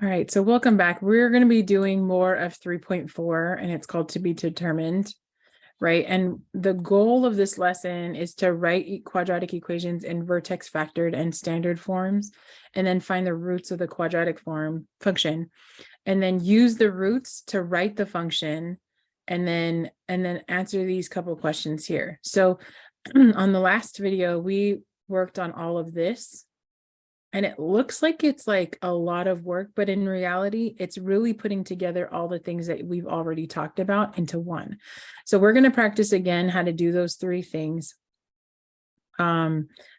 All right, so welcome back. We're going to be doing more of 3.4, and it's called to be determined, right? And the goal of this lesson is to write quadratic equations in vertex factored and standard forms, and then find the roots of the quadratic function, and then use the roots to write the function, and then answer these couple questions here. So on the last video, we worked on all of this. And it looks like it's like a lot of work, but in reality, it's really putting together all the things that we've already talked about into one. So we're going to practice again how to do those three things. How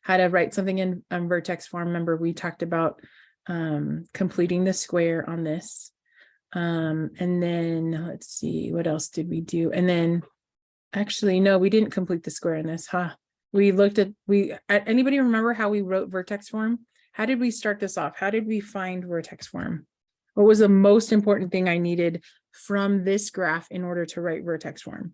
to write something in vertex form. Remember, we talked about completing the square on this. And then let's see, what else did we do? And then actually, no, we didn't complete the square in this, huh? We looked at, anybody remember how we wrote vertex form? How did we start this off? How did we find vertex form? What was the most important thing I needed from this graph in order to write vertex form?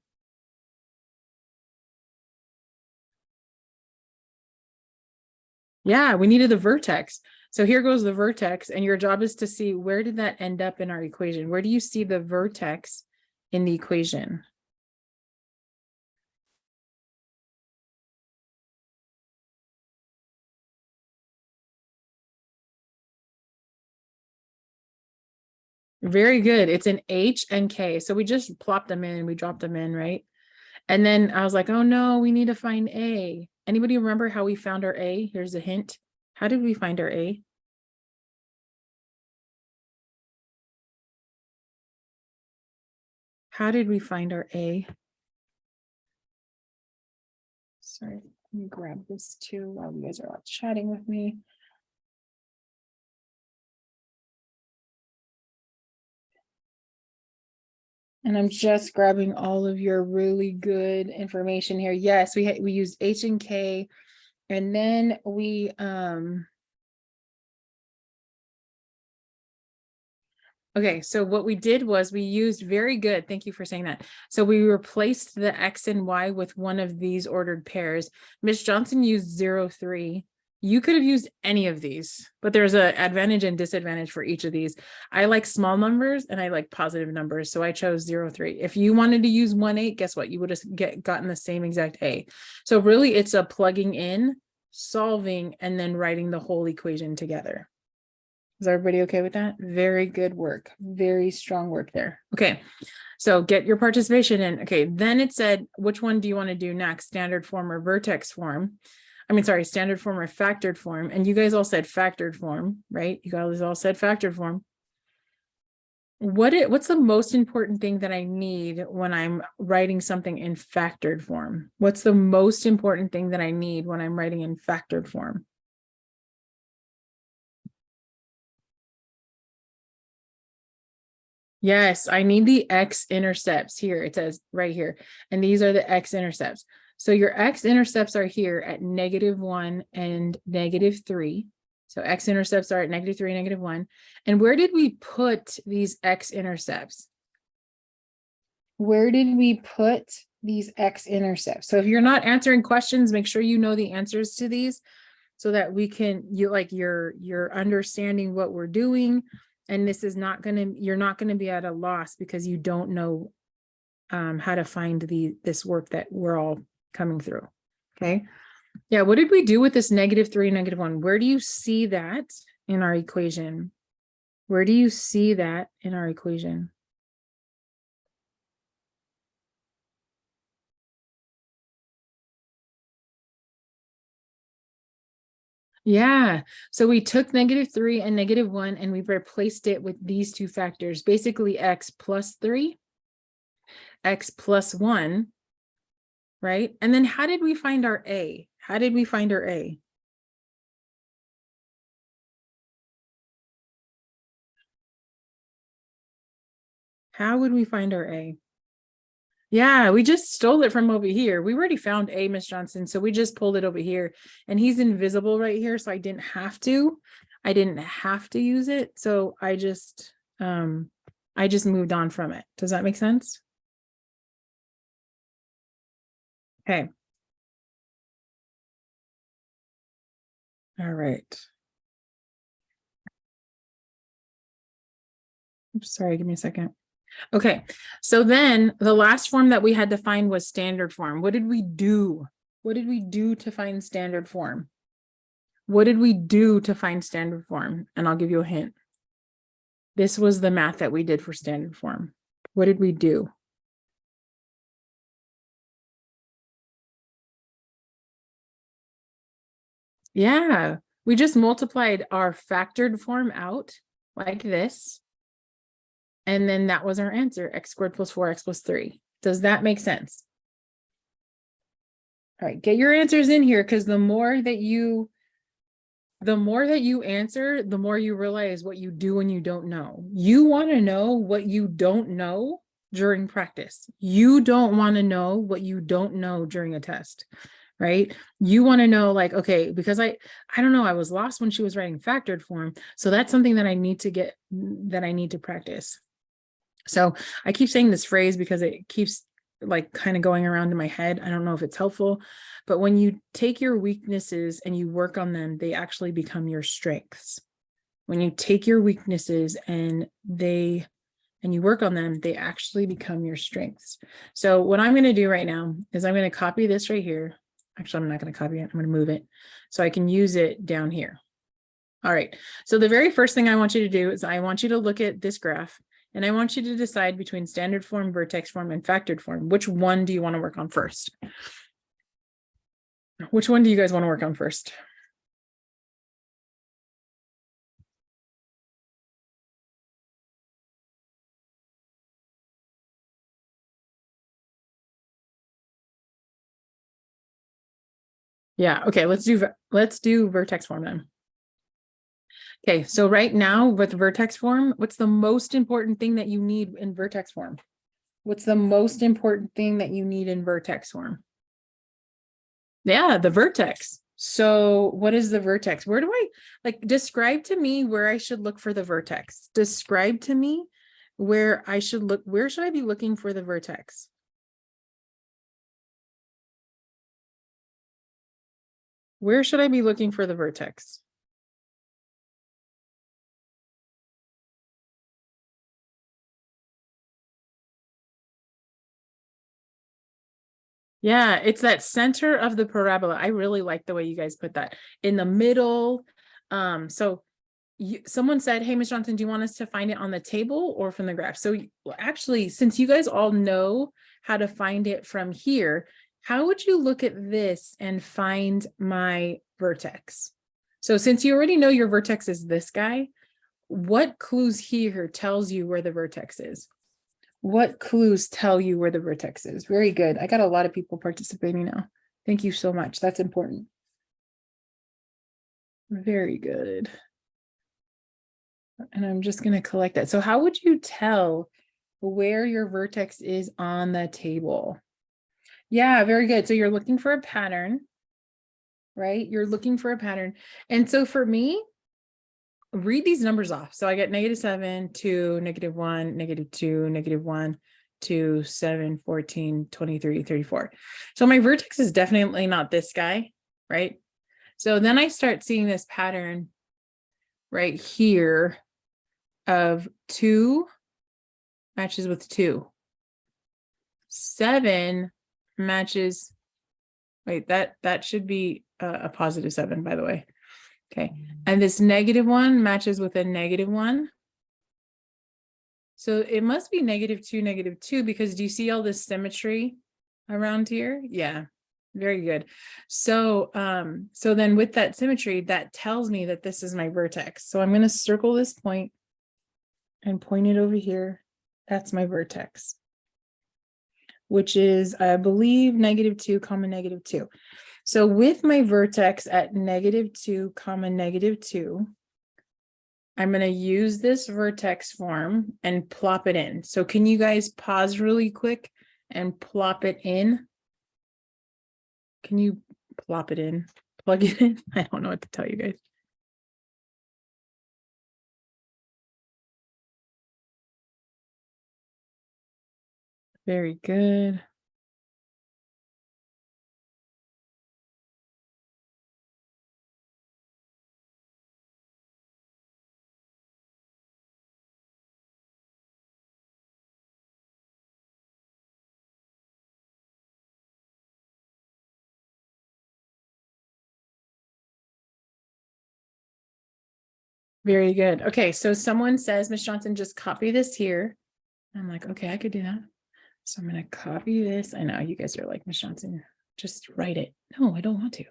Yeah, we needed the vertex. So here goes the vertex, and your job is to see where did that end up in our equation? Where do you see the vertex in the equation? Very good. It's an H and K. So we just plopped them in, we dropped them in, right? And then I was like, oh no, we need to find A. Anybody remember how we found our A? Here's a hint. How did we find our A? How did we find our A? Sorry, let me grab this too while you guys are all chatting with me. And I'm just grabbing all of your really good information here. Yes, we used H and K, and then we okay, so what we did was we used, very good, thank you for saying that. So we replaced the X and Y with one of these ordered pairs. Miss Johnson used 0, 3. You could have used any of these, but there's an advantage and disadvantage for each of these. I like small numbers and I like positive numbers, so I chose 0, 3. If you wanted to use 1, 8, guess what? You would have gotten the same exact A. So really it's a plugging in, solving, and then writing the whole equation together. Is everybody okay with that? Very good work. Very strong work there. Okay, so get your participation in. Okay, then it said, which one do you want to do next? Standard form or vertex form? I mean, sorry, standard form or factored form. And you guys all said factored form, right? You guys all said factored form. What's the most important thing that I need when I'm writing something in factored form? What's the most important thing that I need when I'm writing in factored form? Yes, I need the x-intercepts here. It says right here. And these are the x-intercepts. So your x-intercepts are here at -1 and -3. So x-intercepts are at -3, -1. And where did we put these x-intercepts? Where did we put these x-intercepts? So if you're not answering questions, make sure you know the answers to these so that we can, you're understanding what we're doing. And this is not you're not gonna be at a loss because you don't know how to find this work that we're all coming through. Okay. Yeah, what did we do with this -3, -1? Where do you see that in our equation? Where do you see that in our equation? Yeah, so we took -3 and -1 and we replaced it with these two factors, basically x plus 3, x plus 1, right? And then how did we find our A? How did we find our A? How would we find our A? Yeah, we just stole it from over here. We already found A, Miss Johnson, so we just pulled it over here. And he's invisible right here, so I didn't have to. I didn't have to use it, so I just moved on from it. Does that make sense? Okay. All right. Oops, sorry, give me a second. Okay, so then the last form that we had to find was standard form. What did we do? What did we do to find standard form? What did we do to find standard form? And I'll give you a hint. This was the math that we did for standard form. What did we do? Yeah, we just multiplied our factored form out like this. And then that was our answer, x squared plus 4x plus 3. Does that make sense? All right, get your answers in here, because the more that you answer, the more you realize what you do and you don't know. You want to know what you don't know during practice. You don't want to know what you don't know during a test, right? You want to know, like, okay, because I don't know, I was lost when she was writing factored form. So that's something that I need to practice. So I keep saying this phrase because it keeps like kind of going around in my head. I don't know if it's helpful, but when you take your weaknesses and you work on them, they actually become your strengths. When you take your weaknesses and you work on them, they actually become your strengths. So what I'm going to do right now is I'm going to copy this right here. Actually, I'm not going to copy it. I'm going to move it so I can use it down here. All right. So the very first thing I want you to do is I want you to look at this graph. And I want you to decide between standard form, vertex form, and factored form. Which one do you want to work on first? Which one do you guys want to work on first? Yeah, okay, let's do vertex form then. Okay, so right now with vertex form, what's the most important thing that you need in vertex form? What's the most important thing that you need in vertex form? Yeah, the vertex. So what is the vertex? Where do I describe to me where I should look for the vertex? Describe to me where I should look. Where should I be looking for the vertex? Where should I be looking for the vertex? Yeah, it's that center of the parabola. I really like the way you guys put that in the middle. So someone said, hey, Ms. Johnson, do you want us to find it on the table or from the graph? So actually, since you guys all know how to find it from here, how would you look at this and find my vertex? So since you already know your vertex is this guy, what clues here tells you where the vertex is? What clues tell you where the vertex is? Very good. I got a lot of people participating now. Thank you so much. That's important. Very good. And I'm just going to collect that. So how would you tell where your vertex is on the table? Yeah, very good. So you're looking for a pattern, right? You're looking for a pattern. And so for me, read these numbers off. So I get -7, 2, -1, -2, -1, 2, 7, 14, 23, 34. So my vertex is definitely not this guy, right? So then I start seeing this pattern right here of 2 matches with 2. 7 matches. Wait, that should be a positive 7, by the way. Okay. And this -1 matches with a -1. So it must be -2, -2, because do you see all this symmetry around here? Yeah, very good. So, so then with that symmetry, that tells me that this is my vertex. So I'm going to circle this point and point it over here. That's my vertex, which is, I believe, -2, -2. So with my vertex at -2, -2, I'm going to use this vertex form and plop it in. So can you guys pause really quick and plop it in? Can you plop it in? Plug it in? I don't know what to tell you guys. Very good. Very good. Okay, so someone says, Miss Johnson, just copy this here. I'm like, okay, I could do that. So I'm going to copy this. I know you guys are like, Miss Johnson, just write it. No, I don't want to.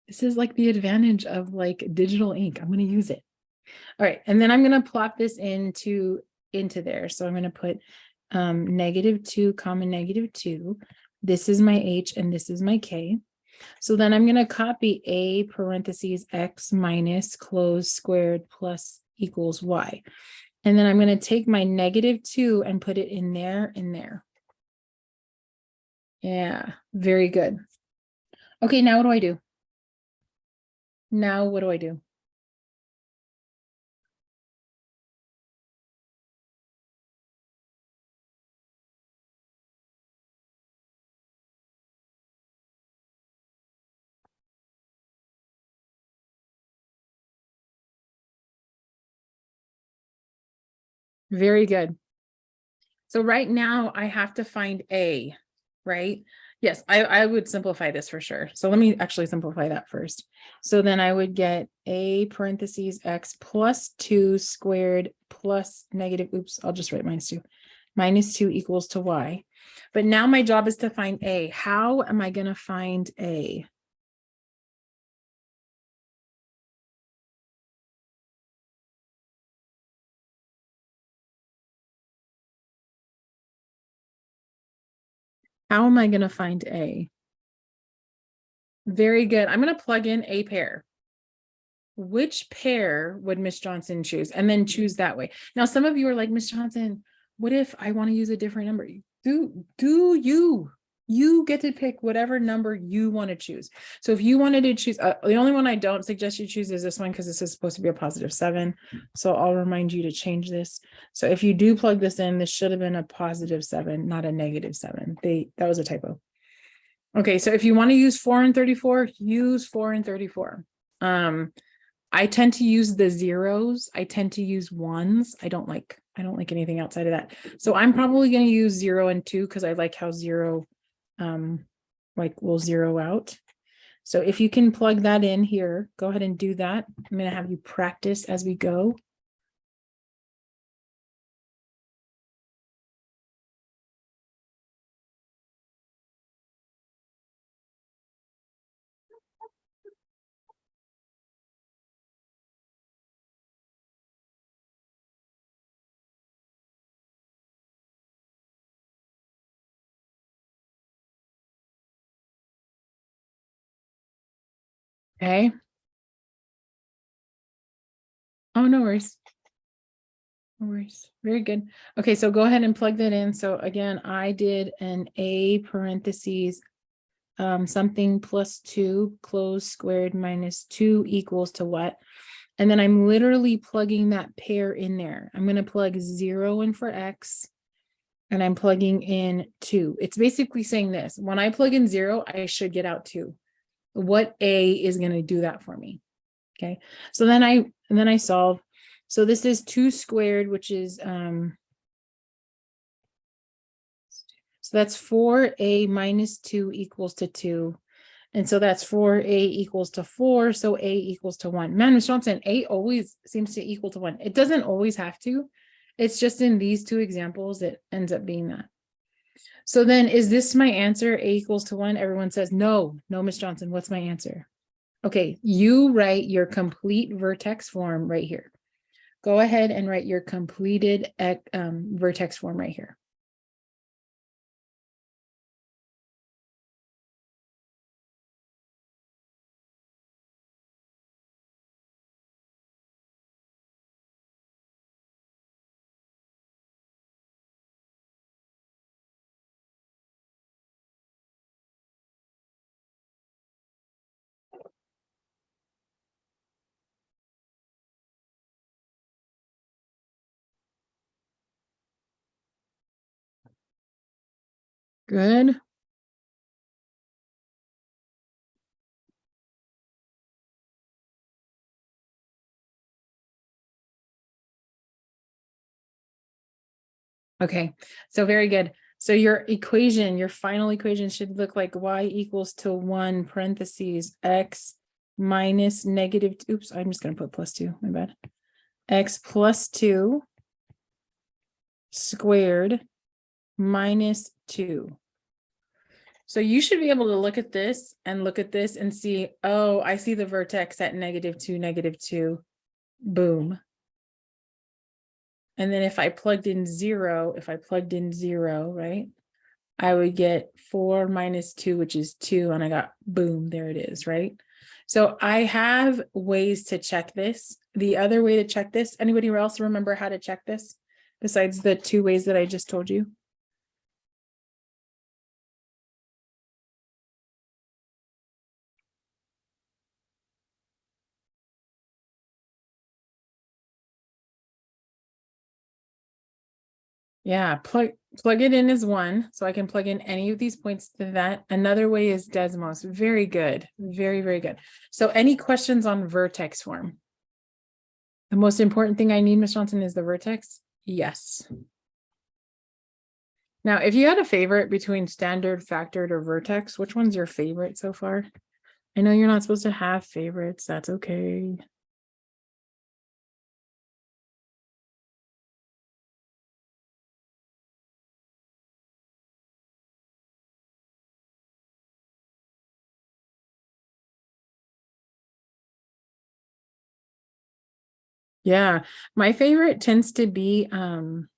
This is like the advantage of like digital ink. I'm going to use it. All right, and then I'm going to plop this into there. So I'm going to put -2, -2. This is my H and this is my K. So then I'm going to copy A parentheses X minus close squared plus equals Y. And then I'm going to take my -2 and put it in there, Yeah, very good. Okay, now what do I do? Now what do I do? Very good. So right now I have to find A, right? Yes, I would simplify this for sure. So let me actually simplify that first. So then I would get A parentheses X plus 2 squared plus negative, oops, I'll just write -2. -2 equals to Y. But now my job is to find A. How am I going to find A? How am I going to find A? Very good. I'm going to plug in a pair. Which pair would Miss Johnson choose? And then choose that way. Now, some of you are like, Miss Johnson, what if I want to use a different number? You get to pick whatever number you want to choose. So if you wanted to choose, the only one I don't suggest you choose is this one because this is supposed to be a +7. So I'll remind you to change this. So if you do plug this in, this should have been a +7, not a -7. That was a typo. Okay, so if you want to use 4 and 34, use 4 and 34. I tend to use the zeros. I tend to use ones. I don't like anything outside of that. So I'm probably going to use 0 and 2 because I like how 0 will zero out. So if you can plug that in here, go ahead and do that. I'm going to have you practice as we go. Okay. Oh, no worries. No worries. Very good. Okay, so go ahead and plug that in. So again, I did an A parentheses something +2 close squared -2 equals to what? And then I'm literally plugging that pair in there. I'm going to plug 0 in for X and I'm plugging in 2. It's basically saying this. When I plug in 0, I should get out 2. What A is going to do that for me? Okay. So then I solve. So this is 2 squared, which is so that's 4A minus 2 equals to 2. And so that's 4A equals to 4. So A equals to 1. Man, Ms. Johnson, A always seems to equal to 1. It doesn't always have to. It's just in these two examples, it ends up being that. So then is this my answer? A equals to 1. Everyone says, no, Ms. Johnson, what's my answer? Okay, you write your complete vertex form right here. Go ahead and write your completed vertex form right here. Good. Okay, so very good. So your equation, your final equation should look like y equals to 1 parentheses x minus negative, oops, I'm just going to put plus 2, my bad. X plus 2 squared minus 2. So you should be able to look at this and see, oh, I see the vertex at -2, -2, boom. And then if I plugged in 0, right, I would get 4 minus 2, which is 2, and I got, boom, there it is, right? So I have ways to check this. The other way to check this, anybody else remember how to check this besides the 2 ways that I just told you? Yeah, plug it in as 1, so I can plug in any of these points to that. Another way is Desmos. Very good. Very, very good. So any questions on vertex form? The most important thing I need, Ms. Johnson, is the vertex? Yes. Now, if you had a favorite between standard, factored, or vertex, which one's your favorite so far? I know you're not supposed to have favorites. That's okay. Yeah, my favorite tends to be factored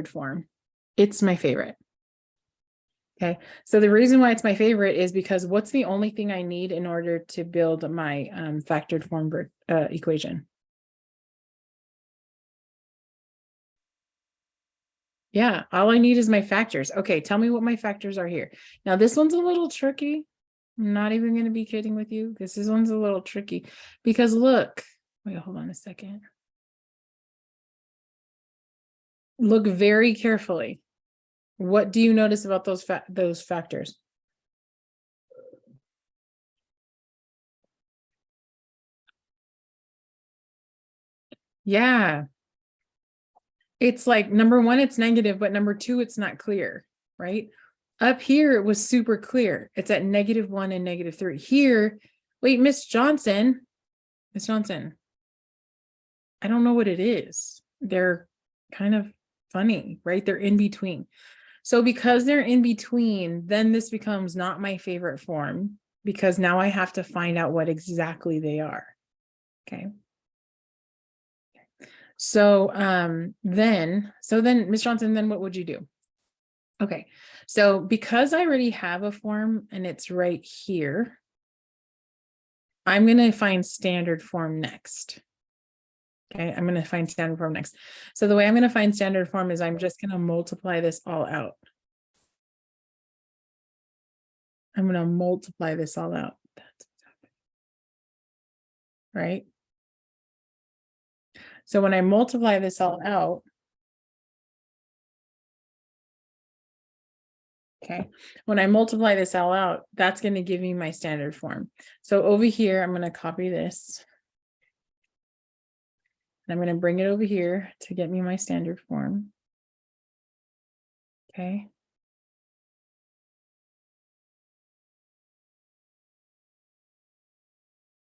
form. It's my favorite. Okay, so the reason why it's my favorite is because what's the only thing I need in order to build my factored form equation? Yeah, all I need is my factors. Okay, tell me what my factors are here. Now, this one's a little tricky. I'm not even going to be kidding with you. This one's a little tricky because look, wait, hold on a second. Look very carefully. What do you notice about those factors? Yeah. It's like number 1, it's negative, but number 2, it's not clear, right? Up here, it was super clear. It's at -1 and -3. Here, wait, Miss Johnson, I don't know what it is. They're kind of funny, right? They're in between. So because they're in between, then this becomes not my favorite form because now I have to find out what exactly they are. Okay. So then Ms. Johnson, then what would you do? Okay. So because I already have a form and it's right here, I'm going to find standard form next. Okay, I'm going to find standard form next. So the way I'm going to find standard form is I'm just going to multiply this all out. I'm going to multiply this all out. Right? So when I multiply this all out, okay, when I multiply this all out, that's going to give me my standard form. So over here, I'm going to copy this. And I'm going to bring it over here to get me my standard form. Okay.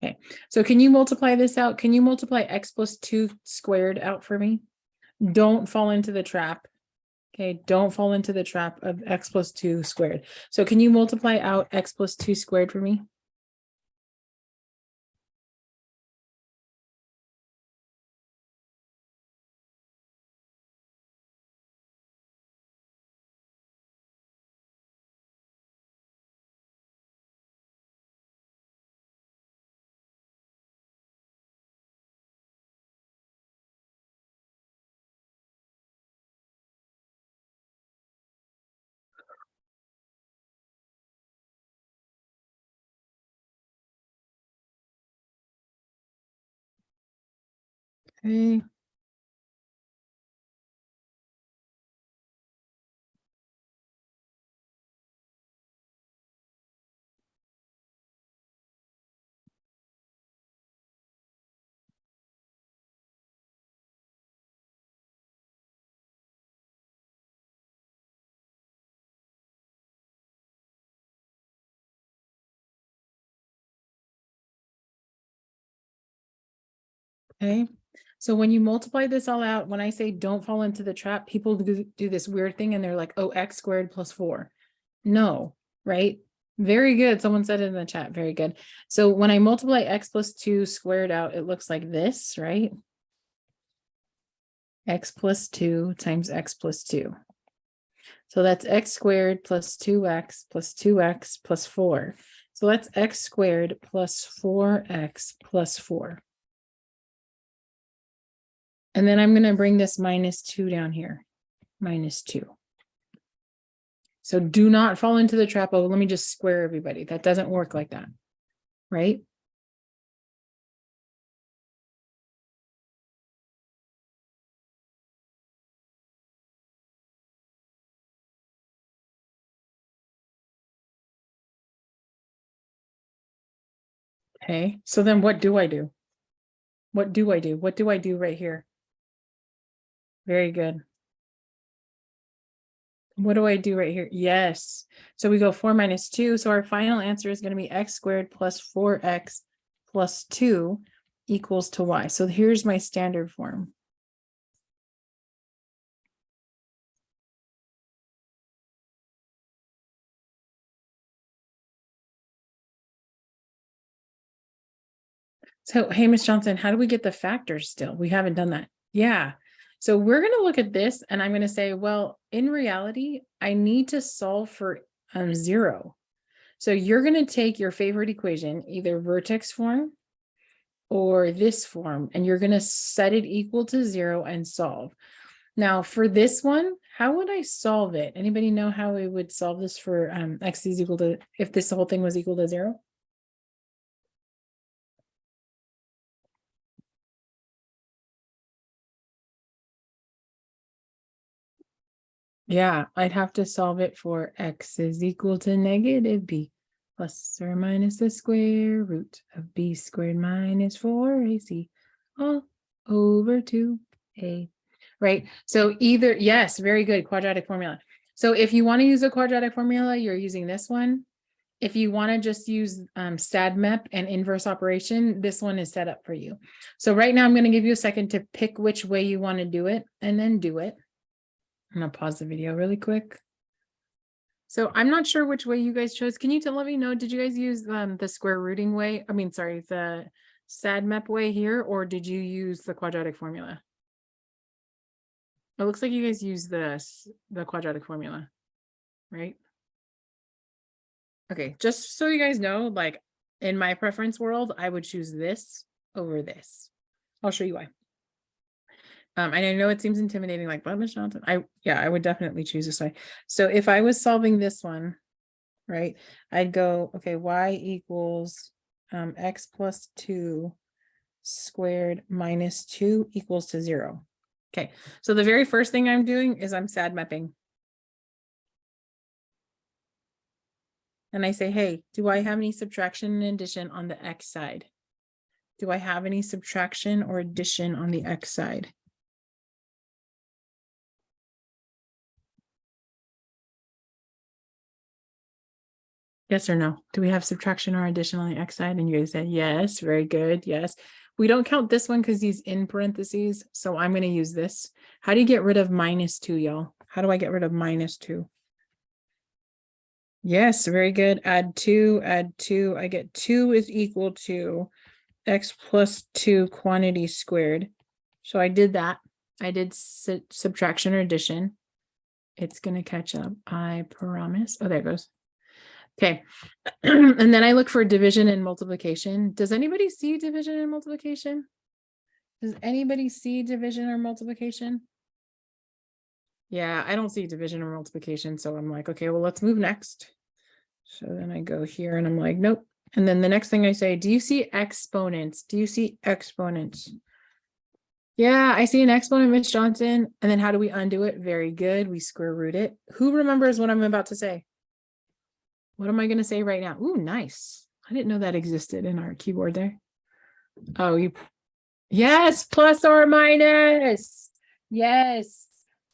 Okay, so can you multiply this out? Can you multiply x plus 2 squared out for me? Don't fall into the trap. Okay, don't fall into the trap of x plus 2 squared. So can you multiply out x plus 2 squared for me? Okay. Okay. So when you multiply this all out, when I say don't fall into the trap, people do this weird thing and they're like, oh, x squared plus 4. No, right? Very good. Someone said it in the chat. Very good. So when I multiply x plus 2 squared out, it looks like this, right? X plus 2 times x plus 2. So that's x squared plus 2x plus 2x plus 4. So that's x squared plus 4x plus 4. And then I'm going to bring this minus 2 down here, minus 2. So do not fall into the trap of, let me just square everybody. That doesn't work like that, right? Okay, so then what do I do? What do I do? What do I do right here? Very good. What do I do right here? Yes. So we go 4 minus 2. So our final answer is going to be x squared plus 4x plus 2 equals to y. So here's my standard form. So, hey, Miss Johnson, how do we get the factors still? We haven't done that. Yeah. So we're going to look at this and I'm going to say, well, in reality, I need to solve for 0. So you're going to take your favorite equation, either vertex form or this form, and you're going to set it equal to 0 and solve. Now for this one, how would I solve it? Anybody know how we would solve this for x is equal to, if this whole thing was equal to 0? Yeah, I'd have to solve it for x is equal to negative b plus or minus the square root of b squared minus 4ac all over 2a. Right? So either, yes, very good, quadratic formula. So if you want to use a quadratic formula, you're using this one. If you want to just use SADMEP and inverse operation, this one is set up for you. So right now I'm going to give you a second to pick which way you want to do it and then do it. I'm going to pause the video really quick. So I'm not sure which way you guys chose. Can you let me know, did you guys use the square rooting way? I mean, sorry, the SADMEP way here, or did you use the quadratic formula? It looks like you guys use the quadratic formula, right? Okay, just so you guys know, like in my preference world, I would choose this over this. I'll show you why. And I know it seems intimidating, like, but Miss Johnson, I would definitely choose this way. So if I was solving this one, right, I'd go, okay, y equals x plus 2 squared minus 2 equals to 0. Okay, so the very first thing I'm doing is I'm SADMEPing. And I say, hey, do I have any subtraction and addition on the x side? Do I have any subtraction or addition on the x side? Yes or no? Do we have subtraction or addition on the x side? And you guys said yes, very good, yes. We don't count this one because he's in parentheses, so I'm going to use this. How do you get rid of minus 2, y'all? How do I get rid of minus 2? Yes, very good. Add 2, add 2. I get 2 is equal to x plus 2 quantity squared. So I did that. I did subtraction or addition. It's going to catch up, I promise. Oh, there it goes. Okay. And then I look for division and multiplication. Does anybody see division and multiplication? Does anybody see division or multiplication? Yeah, I don't see division or multiplication. So I'm like, okay, well, let's move next. So then I go here and I'm like, nope. And then the next thing I say, do you see exponents? Do you see exponents? Yeah, I see an exponent, Miss Johnson. And then how do we undo it? Very good. We square root it. Who remembers what I'm about to say? What am I going to say right now? Ooh, nice. I didn't know that existed in our keyboard there. Oh, yes, plus or minus. Yes.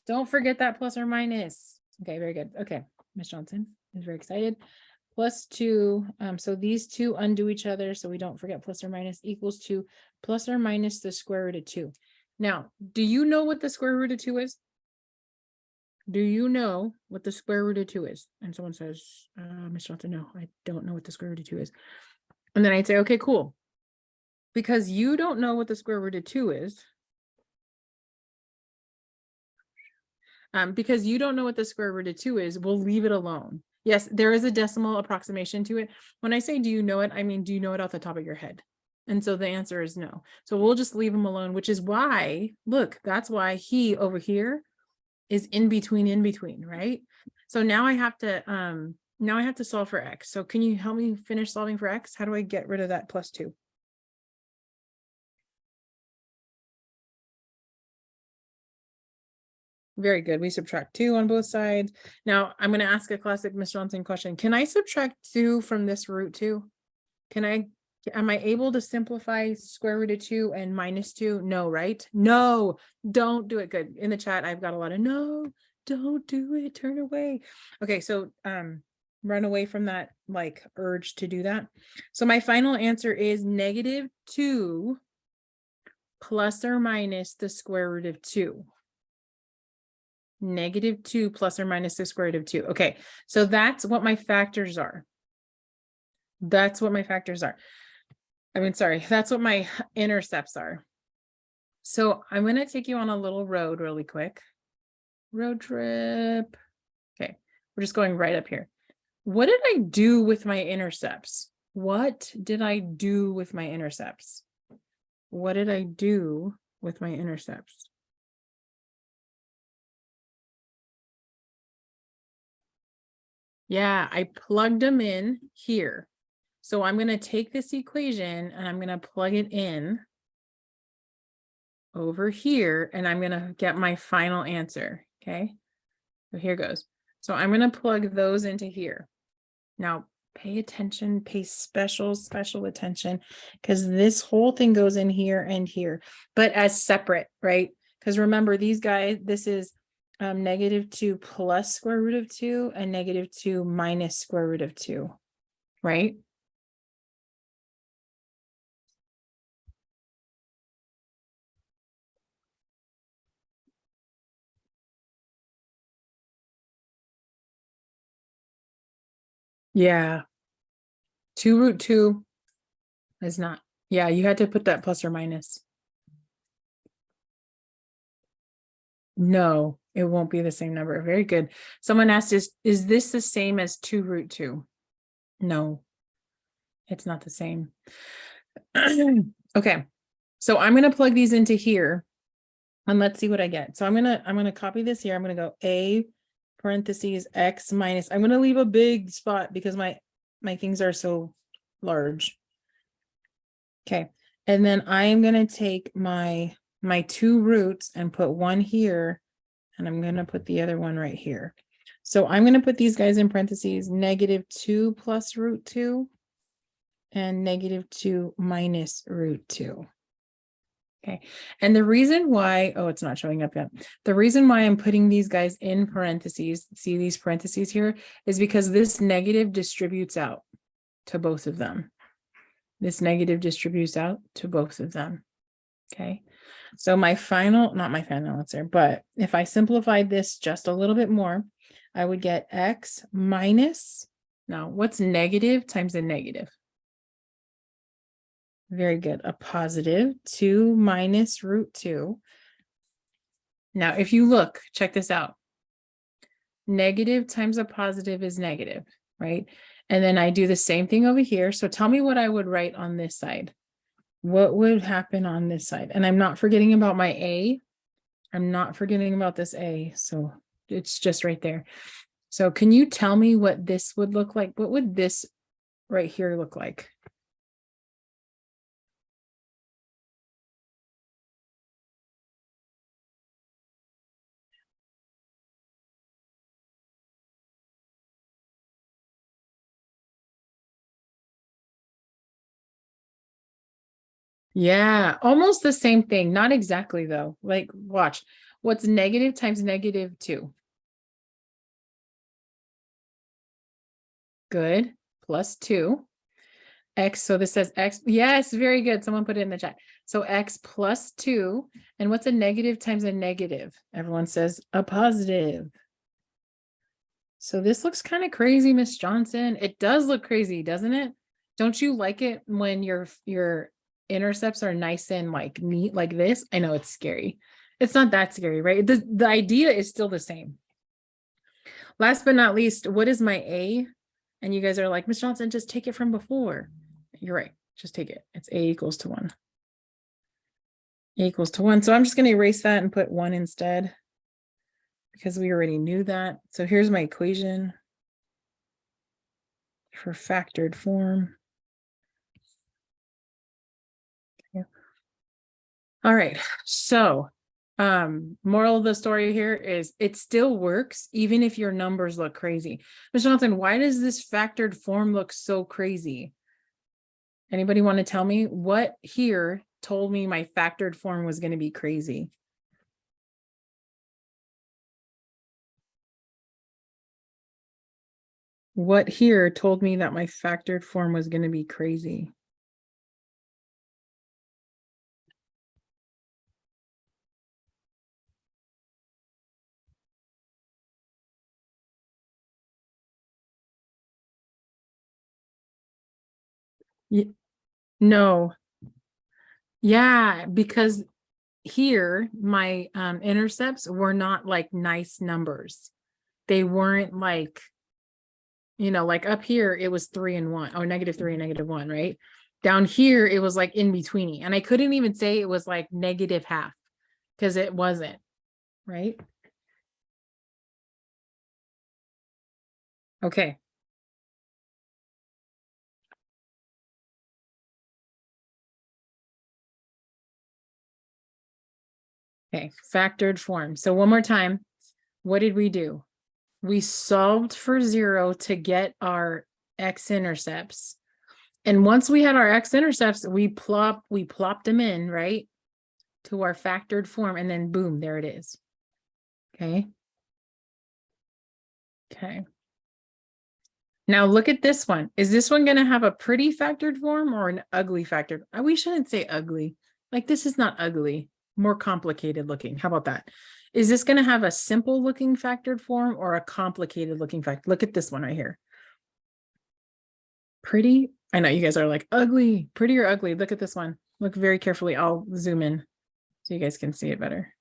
Don't forget that plus or minus. Okay, very good. Okay, Miss Johnson is very excited. plus 2, so these two undo each other, so we don't forget plus or minus, equals to plus or minus the square root of 2. Now, do you know what the square root of 2 is? Do you know what the square root of 2 is? And someone says, Mr. Johnson, no, I don't know what the square root of 2 is. And then I'd say, okay, cool. Because you don't know what the square root of 2 is. Because you don't know what the square root of 2 is, we'll leave it alone. Yes, there is a decimal approximation to it. When I say, do you know it? I mean, do you know it off the top of your head? And so the answer is no. So we'll just leave him alone, which is why, look, that's why he over here is in between, right? So now I have to solve for x. So can you help me finish solving for x? How do I get rid of that plus 2? Very good. We subtract 2 on both sides. Now I'm going to ask a classic Miss Johnson question. Can I subtract 2 from this root 2? Am I able to simplify square root of 2 and minus 2? No, right? No, don't do it. Good. In the chat, I've got a lot of no, don't do it. Turn away. Okay, so run away from that like urge to do that. So my final answer is -2 plus or minus the square root of 2. -2 plus or minus the square root of 2. Okay, so that's what my factors are. That's what my factors are. That's what my intercepts are. So I'm going to take you on a little road really quick. Road trip. Okay, we're just going right up here. What did I do with my intercepts? What did I do with my intercepts? What did I do with my intercepts? Yeah, I plugged them in here. So I'm going to take this equation and I'm going to plug it in over here and I'm going to get my final answer. Okay, so here goes. So I'm going to plug those into here. Now pay attention, pay special attention, because this whole thing goes in here and here, but as separate, right? Because remember these guys, this is -2 plus square root of 2 and -2 minus square root of 2, right? Yeah. 2 root 2 is not. Yeah, you had to put that plus or minus. No, it won't be the same number. Very good. Someone asked, is this the same as 2 root 2? No, it's not the same. Okay, so I'm going to plug these into here and let's see what I get. So I'm going to copy this here. I'm going to go a parentheses x minus, I'm going to leave a big spot because my things are so large. Okay, and then I am going to take my 2 roots and put one here, and I'm going to put the other one right here. So I'm going to put these guys in parentheses, -2 plus root 2 and -2 minus root 2. Okay, and the reason why, oh, it's not showing up yet. The reason why I'm putting these guys in parentheses, see these parentheses here, is because this negative distributes out to both of them. This negative distributes out to both of them. Okay, so not my final answer, but if I simplified this just a little bit more, I would get x minus, now what's negative times a negative? Very good, a positive 2 minus root 2. Now, if you look, check this out. Negative times a positive is negative, right? And then I do the same thing over here. So tell me what I would write on this side. What would happen on this side? And I'm not forgetting about my a. I'm not forgetting about this a. So it's just right there. So can you tell me what this would look like? What would this right here look like? Yeah, almost the same thing. Not exactly though. Like, watch. What's negative times -2? Good. plus 2. X, so this says X. Yes, very good. Someone put it in the chat. So X plus 2. And what's a negative times a negative? Everyone says a positive. So this looks kind of crazy, Miss Johnson. It does look crazy, doesn't it? Don't you like it when your intercepts are nice and like neat like this? I know it's scary. It's not that scary, right? The idea is still the same. Last but not least, what is my A? And you guys are like, Miss Johnson, just take it from before. You're right. Just take it. It's A equals to 1. A equals to 1. So I'm just going to erase that and put 1 instead, because we already knew that. So here's my equation for factored form. Okay. All right. So moral of the story here is it still works even if your numbers look crazy. Ms. Johnson, why does this factored form look so crazy? Anybody want to tell me what here told me my factored form was going to be crazy? What here told me that my factored form was going to be crazy? No. Yeah, because here my intercepts were not like nice numbers. They weren't like, like up here it was 3 and 1 or -3 and -1, right? Down here it was like in betweeny, and I couldn't even say it was like -half because it wasn't, right? Okay. Okay, factored form. So one more time, what did we do? We solved for 0 to get our x-intercepts. And once we had our x-intercepts, we plopped them in, right, to our factored form, and then boom, there it is. Okay. Okay. Now look at this one. Is this one going to have a pretty factored form or an ugly factored? We shouldn't say ugly. Like this is not ugly, more complicated looking. How about that? Is this going to have a simple looking factored form or a complicated looking factor? Look at this one right here. Pretty. I know you guys are like ugly, pretty or ugly. Look at this one. Look very carefully. I'll zoom in so you guys can see it better.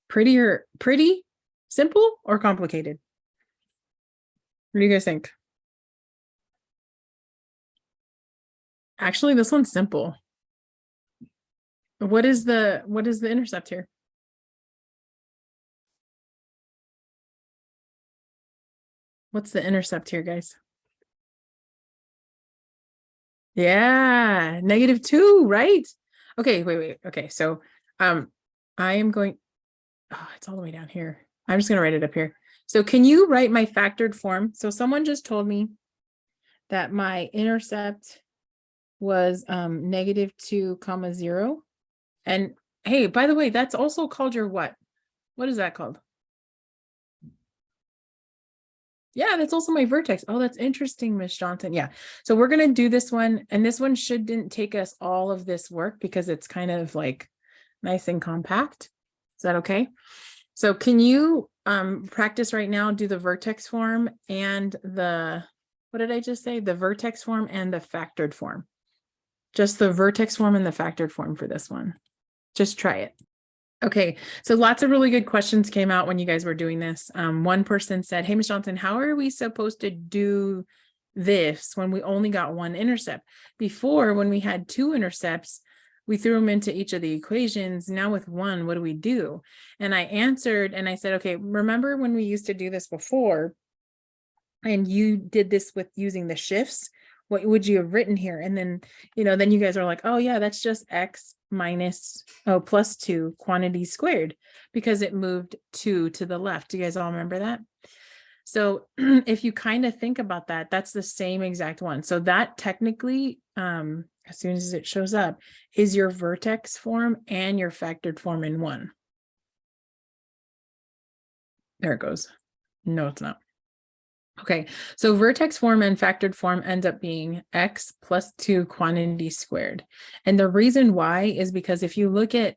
Pretty, simple or complicated? What do you guys think? Actually, this one's simple. What is the intercept here? What's the intercept here, guys? Yeah, -2, right? Okay, wait. Okay, so I am going, oh, it's all the way down here. I'm just gonna write it up here. So can you write my factored form? So someone just told me that my intercept was -2, 0. And hey, by the way, that's also called your what? What is that called? Yeah, that's also my vertex. Oh, that's interesting, Miss Johnson. Yeah. So we're going to do this one, and this one shouldn't take us all of this work because it's kind of like nice and compact. Is that okay? So can you practice right now, do the vertex form and what did I just say? The vertex form and the factored form. Just the vertex form and the factored form for this one. Just try it. Okay, so lots of really good questions came out when you guys were doing this. One person said, hey, Ms. Johnson, how are we supposed to do this when we only got one intercept? Before, when we had 2 intercepts, we threw them into each of the equations. Now with 1, what do we do? And I answered and I said, okay, remember when we used to do this before and you did this with using the shifts? What would you have written here? And then, then you guys are like, oh yeah, that's just x minus, plus 2 quantity squared because it moved 2 to the left. Do you guys all remember that? So if you kind of think about that, that's the same exact one. So that technically, as soon as it shows up, is your vertex form and your factored form in one. There it goes. No, it's not. Okay, so vertex form and factored form end up being x plus 2 quantity squared. And the reason why is because if you look at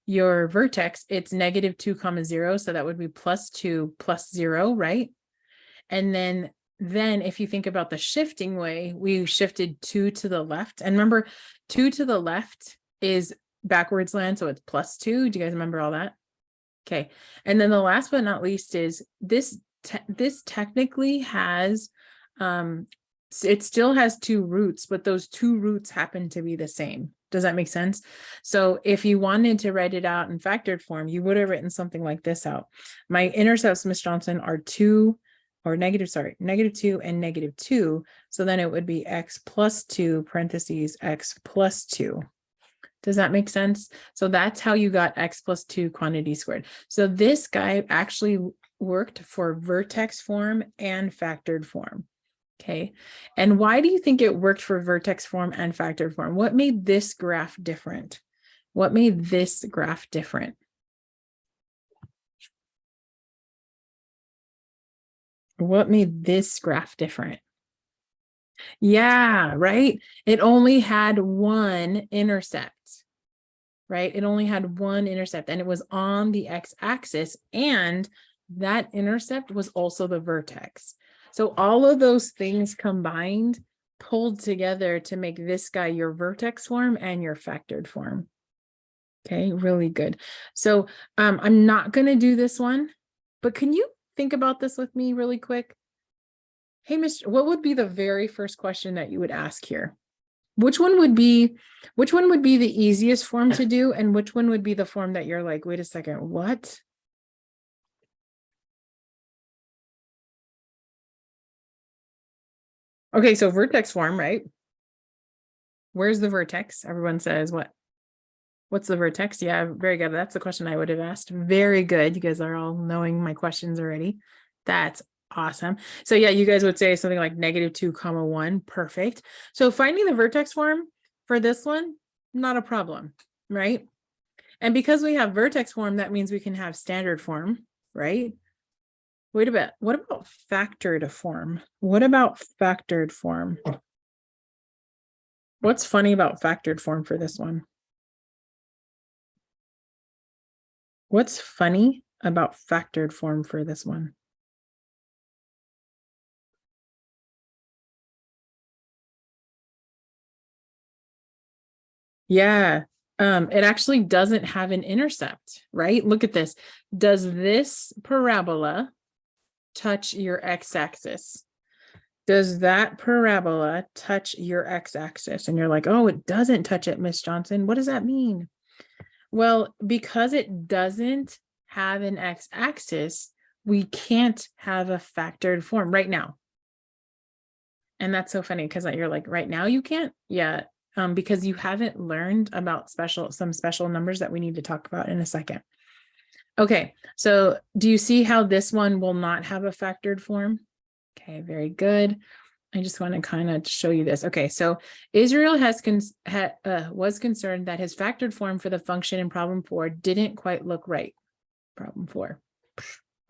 your vertex, it's negative 2 comma 0. So that would be plus 2 plus 0, right? And then if you think about the shifting way, we shifted 2 to the left. And remember, 2 to the left is backwards land, so it's plus 2. Do you guys remember all that? Okay. And then the last but not least is this technically has it still has 2 roots, but those 2 roots happen to be the same. Does that make sense? So if you wanted to write it out in factored form, you would have written something like this out. My intercepts, Miss Johnson, are 2 or negative 2 and negative 2. So then it would be x plus 2 parentheses x plus 2. Does that make sense? So that's how you got x plus 2 quantity squared. So this guy actually worked for vertex form and factored form. Okay. And why do you think it worked for vertex form and factored form? What made this graph different? What made this graph different? What made this graph different? Yeah, right. It only had one intercept. Right? It only had one intercept and it was on the x-axis, and that intercept was also the vertex. So all of those things combined pulled together to make this guy your vertex form and your factored form. Okay, really good. So I'm not going to do this one, but can you think about this with me really quick? Hey, Mr. What would be the very first question that you would ask here? Which one would be the easiest form to do, and which one would be the form that you're like, wait a second, what? Okay, so vertex form, right? Where's the vertex? Everyone says what? What's the vertex? Yeah, very good. That's the question I would have asked. Very good. You guys are all knowing my questions already. That's awesome. So yeah, you guys would say something like negative 2 comma 1. Perfect. So finding the vertex form for this one, not a problem, right? And because we have vertex form, that means we can have standard form, right? Wait a bit. What about factored form? What about factored form? What's funny about factored form for this one? What's funny about factored form for this one? Yeah. It actually doesn't have an intercept, right? Look at this. Does this parabola touch your x-axis? Does that parabola touch your x-axis? And you're like, oh, it doesn't touch it, Miss Johnson. What does that mean? Well, because it doesn't have an x-axis, we can't have a factored form right now. And that's so funny because you're like, right now you can't? Yeah, because you haven't learned about some special numbers that we need to talk about in a second. Okay, so do you see how this one will not have a factored form? Okay, very good. I just want to kind of show you this. Okay, so Israel was concerned that his factored form for the function in problem 4 didn't quite look right. Problem 4,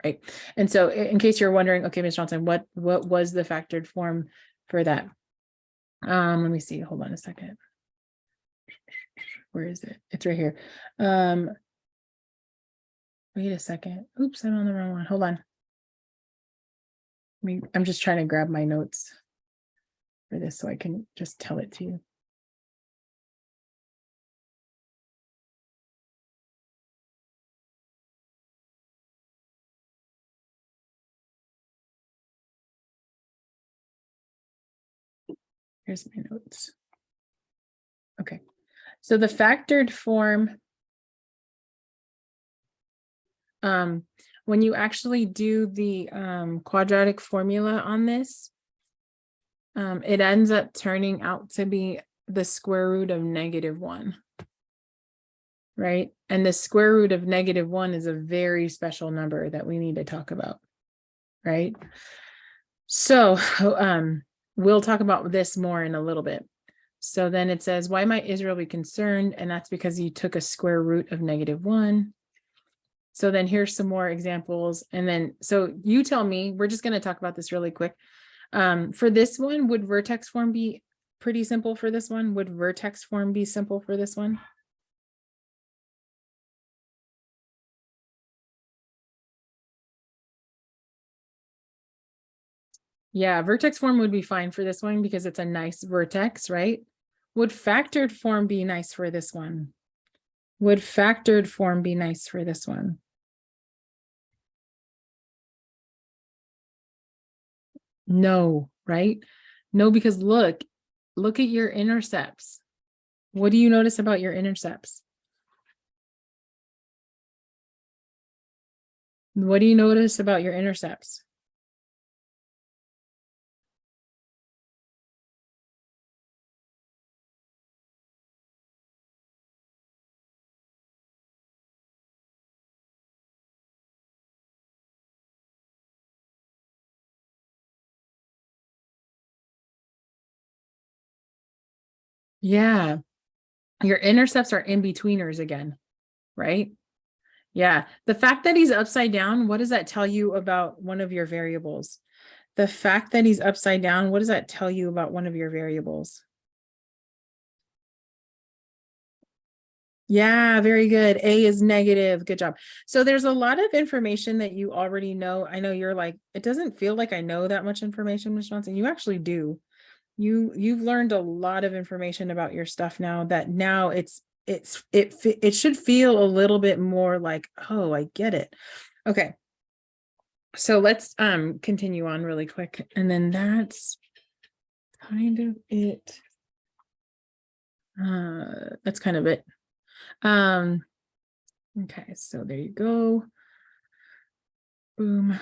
right? And so in case you're wondering, okay, Ms. Johnson, what was the factored form for that? Let me see. Hold on a second. Where is it? It's right here. Wait a second. Oops, I'm on the wrong one. Hold on. I'm just trying to grab my notes for this so I can just tell it to you. Here's my notes. Okay, so the factored form, when you actually do the quadratic formula on this, it ends up turning out to be the square root of -1, right? And the square root of -1 is a very special number that we need to talk about, right? So we'll talk about this more in a little bit. So then it says, why might Israel be concerned? And that's because you took a square root of -1. So then here's some more examples. And then, so you tell me, we're just going to talk about this really quick. For this one, would vertex form be pretty simple for this one? Would vertex form be simple for this one? Yeah, vertex form would be fine for this one because it's a nice vertex, right? Would factored form be nice for this one? Would factored form be nice for this one? No, right? No, because look at your intercepts. What do you notice about your intercepts? What do you notice about your intercepts? Yeah, your intercepts are in-betweeners again, right? Yeah, the fact that he's upside down, what does that tell you about one of your variables? The fact that he's upside down, what does that tell you about one of your variables? Yeah, very good. A is negative. Good job. So there's a lot of information that you already know. I know you're like, it doesn't feel like I know that much information, Ms. Johnson. You actually do. You've learned a lot of information about your stuff now that now it should feel a little bit more like, oh, I get it. Okay. So let's continue on really quick. And then that's kind of it. That's kind of it. Okay, so there you go. Boom.